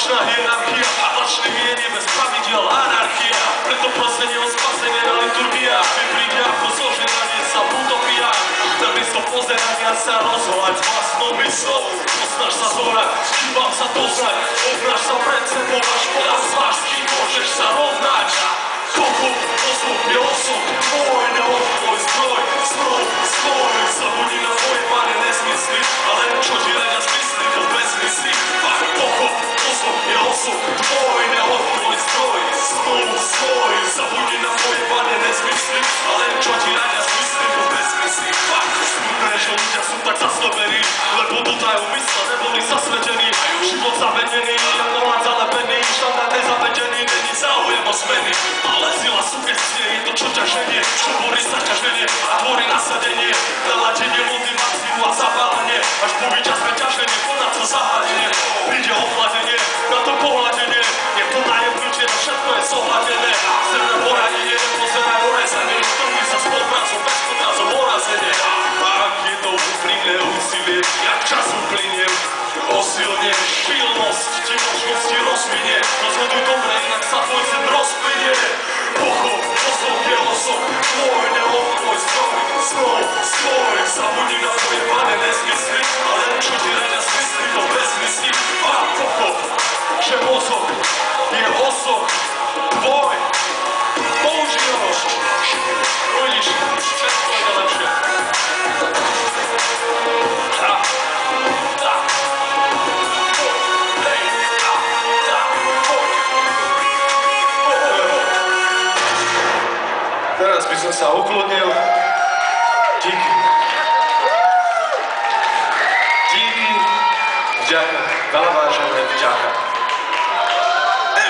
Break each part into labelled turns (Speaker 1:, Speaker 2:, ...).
Speaker 1: Falošná hierarchia, falošný mienie bez pravidiel, anarchia. Preto prosenie o spasenie na liturgiách mi príde ako zožeranie sa v utopiách. Namiesto pozerania sa rozhovať s vlastnou myslou. Posnaž sa zorať, chýbam sa doznať. Obnáš sa pred sebou, až podľa zváž, s kým môžeš sa rovnať. Pochop, osud je osud, tvoj neod, tvoj zdroj, snov, svoj. Zabudni na moje pane nezmysly, ale čo ti radia zmysly, to bezmysly. Pochop, osud je osud, tvoj neod, tvoj zdroj, snov, svoj. Zabudni na moje pane nezmysly, ale čo ti radia zmysly, to bezmysly. Smutné, že ľudia sú tak zasnobení, lebo dotajú mysle, neboli zasvetení. Život zavedený, ako hlad zalepený, štandard nezavedený, není záujem o zmeny. Ale sila sugestie je to, čo ťa ženie, čo borí zaťaženie a tvorí nasadenie. Naladenie, motiváciu a zapálenie, až po víťazné ťaženie, konať sa zahalenie. Príde ohladenie, na to pohľadenie, je to najemnutie, no všetko je zohľadené. Zrné poradenie, nepozeraj orezenie, ktorý sa spoluprácou, bez podrazom orazenie. A ak je to úprimné úsilie, jak čas uplynie, osilne, pilnosť ti možnosti rozvinie. Rozhoduj dobre, inak sa tvoj sen rozplynie. Pochop, osok je osok, tvoj neod, tvoj stroj, snov, svoj. Zabudni na tvoje pane nezmysly, ale čo ti radia zmysly, to bezmysly. A pochop, že mozog je osok tvoj. Použij ho, vidíš, všetko je lepšie. Teraz by som sa ukludnil. Díky. Díky. Vďaka. Veľa vážené vďaka.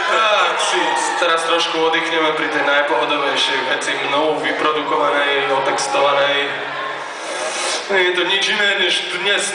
Speaker 1: Tak si teraz trošku oddychneme pri tej najpohodovejšej veci mnou vyprodukovanej, otextovanej. Nie je to nič iné než dnes